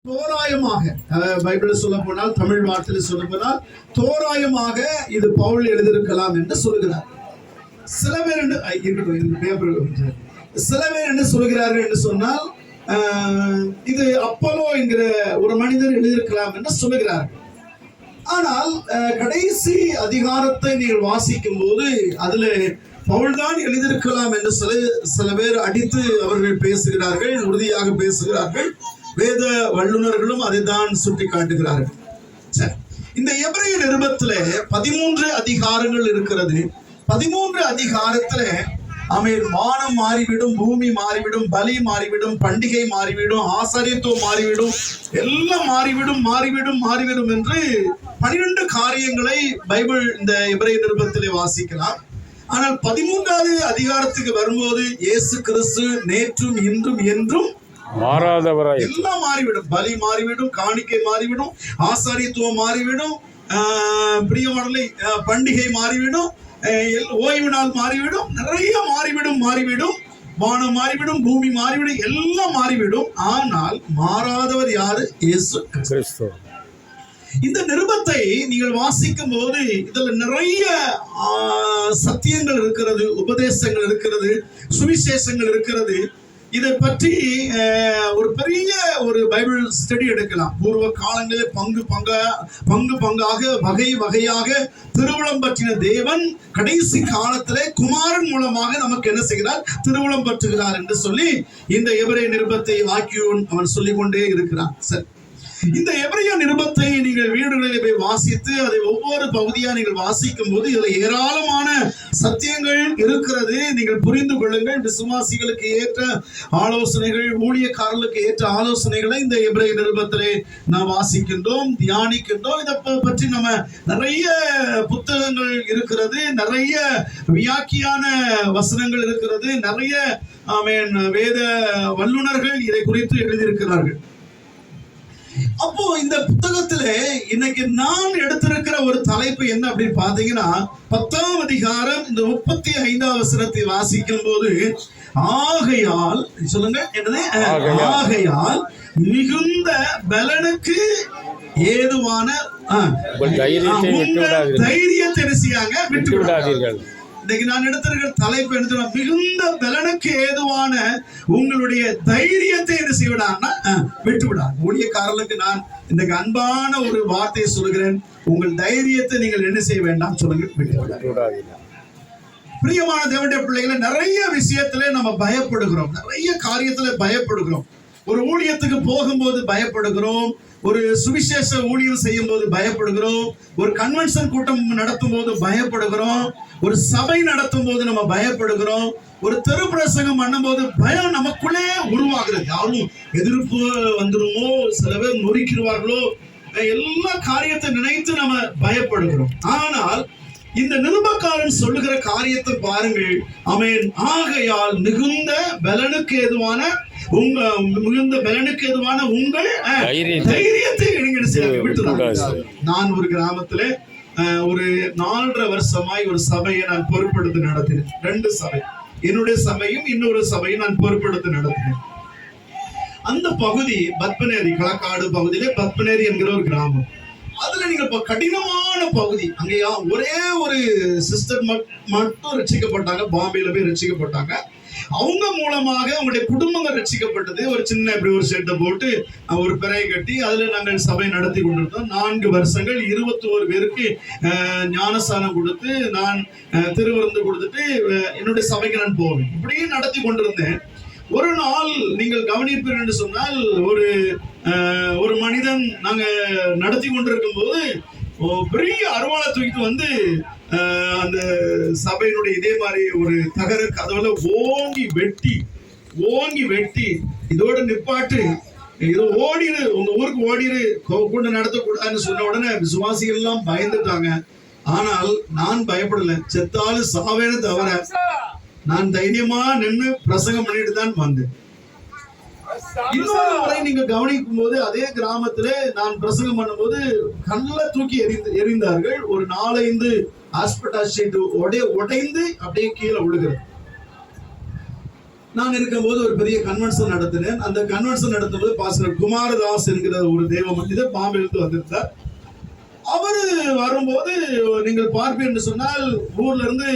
தோராயமாக பைபிள் சொல்ல போனால், தமிழ் வார்த்தையில் சொல்ல போனால் தோராயமாக இது பவுல் எழுதியிருக்கலாம் என்று சொல்கிறார். சில பேர் என்ன சொல்கிறார்கள் என்று சொன்னால், இது அப்போலோ என்கிற ஒரு மனிதர் எழுதியிருக்கலாம் என்று சொல்லுகிறார்கள். ஆனால் கடைசி அதிகாரத்தை நீங்கள் வாசிக்கும் போது அதுல பவுல் தான் எழுதியிருக்கலாம் என்று சில பேர் அடித்து அவர்கள் பேசுகிறார்கள், உறுதியாக பேசுகிறார்கள். வேத வல்லுநர்களும் அதை தான் சுட்டி காட்டுகிறார்கள். இந்த எபிரேய நிருபத்திலே 13 அதிகாரங்கள் இருக்கிறது. 13 அதிகாரத்துல வானம் மாறிவிடும், பூமி மாறிவிடும், பலி மாறிவிடும், பண்டிகை மாறிவிடும், ஆசாரியத்துவம் மாறிவிடும், எல்லாம் மாறிவிடும் என்று 12 காரியங்களை பைபிள் இந்த எபிரேய நிருபத்திலே வாசிக்கலாம். ஆனால் 13வது அதிகாரத்துக்கு வரும்போது இயேசு கிறிஸ்து நேற்றும் இன்றும் என்றும் மாறாதவராய் எல்லாம் மாறிவிடும். பலி மாறிவிடும், காணிக்கை மாறிவிடும், ஆசாரியத்துவம் மாறிவிடும், பிரியமானலை பண்டிகை மாறிவிடும், ஓய்வு நாள் மாறிவிடும், நிறைய மாறிவிடும். வானம் மாறிவிடும், பூமி மாறிவிடும், எல்லாம் மாறிவிடும். ஆனால் மாறாதவர் யாரு? இயேசு கிறிஸ்து. இந்த நிருபத்தை நீங்கள் வாசிக்கும் போது இதுல நிறைய சத்தியங்கள் இருக்கிறது, உபதேசங்கள் இருக்கிறது, சுவிசேஷங்கள் இருக்கிறது. இதை பற்றி ஒரு பெரிய ஒரு பைபிள் ஸ்டடி எடுக்கலாம். பூர்வ காலங்களில் பங்காக வகை வகையாக திருவுளம் பற்றின தேவன் கடைசி காலத்திலே குமாரன் மூலமாக நமக்கு என்ன செய்கிறார்? திருவுளம் பற்றுகிறார் என்று சொல்லி இந்த எபிரேய நிருபத்தை ஆக்கியோன் அவன் சொல்லிக் கொண்டே இருக்கிறான். சரி, இந்த எபிரேய நிருபத்தை நீங்கள் வீடுகளில் போய் வாசித்து அதை ஒவ்வொரு பகுதியா நீங்கள் வாசிக்கும் போது இதுல ஏராளமான சத்தியங்கள் இருக்கிறது. நீங்கள் புரிந்து கொள்ளுங்கள். விசுவாசிகளுக்கு ஏற்ற ஆலோசனைகள், ஊழியக்காரர்களுக்கு ஏற்ற ஆலோசனைகளை இந்த எபிரேய நிருபத்திலே நாம் வாசிக்கின்றோம், தியானிக்கின்றோம். இதை பற்றி நம்ம நிறைய புத்தகங்கள் இருக்கிறது, நிறைய வியாக்கியான வசனங்கள் இருக்கிறது, நிறைய வேத வல்லுநர்கள் இதை குறித்து எழுதியிருக்கிறார்கள். அப்போ இந்த புத்தகத்துல இன்னைக்கு நான் எடுத்திருக்கிற ஒரு தலைப்பு என்ன அப்படின்னு பாத்தீங்கன்னா, 10ஆம் அதிகாரம் இந்த 35வது வசனத்தை வாசிக்கும் போது, ஆகையால் சொல்லுங்க என்னது? ஆகையால் மிகுந்த பலனுக்கு ஏதுவான தைரியத்தை விட்டு விடாதீர்கள். இன்னைக்கு நான் எடுத்திருக்கிற தலைப்பு எடுத்து, மிகுந்த பலனுக்கு ஏதுவான உங்களுடைய தைரியத்தை என்ன செய்விடான்னா விட்டு விடாது. ஊழியக்காரர்களுக்கு நான் இன்னைக்கு அன்பான ஒரு வார்த்தையை சொல்கிறேன். உங்கள் தைரியத்தை நீங்கள் என்ன செய்ய வேண்டாம் சொல்லுங்க, விட்டு விடாது. பிரியமான தேவனுடைய பிள்ளைகளை, நிறைய விஷயத்திலே நம்ம பயப்படுகிறோம், நிறைய காரியத்துல பயப்படுகிறோம். ஒரு ஊழியத்துக்கு போகும்போது பயப்படுகிறோம், ஒரு சுவிசேஷ ஊழியம் செய்யும் போது பயப்படுகிறோம், ஒரு கன்வென்ஷன் கூட்டம் நடத்தும் போது பயப்படுகிறோம், ஒரு சபை நடத்தும் போது நம்ம பயப்படுகிறோம், ஒரு தெரு பிரசங்கம் பண்ணும் போது பயம் நமக்குள்ளே உருவாகிறது. யாரும் எதிர்ப்பு வந்துருமோ, சில பேர் நொறுக்கிடுவார்களோ, எல்லா காரியத்தை நினைத்து நம்ம பயப்படுகிறோம். ஆனால் இந்த நிருபக்காரன் சொல்லுகிற காரியத்தை பாருங்கள். ஆமென். ஆகையால் மிகுந்த பலனுக்கு ஏதுவான உங்கள் தைரியத்தை விட்டு. நான் ஒரு கிராமத்துல ஒரு 4.5 வருஷமாய் ஒரு சபையை நான் பொறுப்பெடுத்து நடத்தினேன். 2 சபை, என்னுடைய சபையும் இன்னொரு சபையும் நான் பொறுப்பெடுத்து நடத்தினேன். அந்த பகுதி பத்மநேரி, களக்காடு பகுதியிலே பத்மநேரி என்கிற ஒரு கிராமம். அதுல நீங்க கடினமான பகுதி. அங்கேயா ஒரே ஒரு சிஸ்டர் மட்டும் ரட்சிக்கப்பட்டாங்க, பாம்பேல போய் ரட்சிக்கப்பட்டாங்க. அவங்க மூலமாக அவங்களுடைய குடும்பங்கள் ரட்சிக்கப்பட்டது. ஒரு சின்ன இப்படி ஒரு ஷெட்டை போட்டு ஒரு பிறை கட்டி அதுல நாங்கள் சபை நடத்தி கொண்டிருந்தோம். 4 வருஷங்கள் 21 பேருக்கு ஞானஸ்தானம் கொடுத்து, நான் திருவிருந்து கொடுத்துட்டு என்னுடைய சபைக்கு நான் போவேன். இப்படியே நடத்தி கொண்டிருந்தேன். ஒரு நாள் நீங்கள் கவனிப்பீர்கள் என்று சொன்னால், ஒரு மனிதன் நாங்க நடத்தி கொண்டிருக்கும் போது பெரிய அருவாளை தூக்கிட்டு வந்து அந்த சபையினுடைய இதே மாதிரி ஒரு தகர கதவுல ஓங்கி வெட்டி இதோட நிப்பாட்டு, இதோ ஓடிரு, உங்க ஊருக்கு ஓடிரு, கொண்டு நடத்தக்கூடாதுன்னு சொன்ன உடனே விசுவாசிகள் எல்லாம் பயந்துட்டாங்க. ஆனால் நான் பயப்படல. செத்தாலும் சாவேன்னு தவிர நான் தைரியமா நின்று பிரசங்கம் பண்ணிட்டு தான் வந்தேன். இன்னொரு முறை நீங்க கவனிக்கும் போது, அதே கிராமத்துல நான் பிரசங்கம் பண்ணும்போது கல்ல தூக்கி எறிந்தார்கள். ஒரு 4-5 ஆஸ்பெட்டாஸ் ஷீட் உடைந்து அப்படியே கீழே விழுகிறது. நான் இருக்கும்போது ஒரு பெரிய கன்வென்ஷன் நடத்தினேன். அந்த கன்வென்ஷன் நடத்தும்போது பாஸ்டர் குமாரதாஸ் என்கிற ஒரு தேவ மனிதர் பாம்பேலிருந்து வந்திருந்தார். அவரு வரும்போது நீங்கள் பார்ப்பீர் என்று சொன்னால் ஊர்ல இருந்து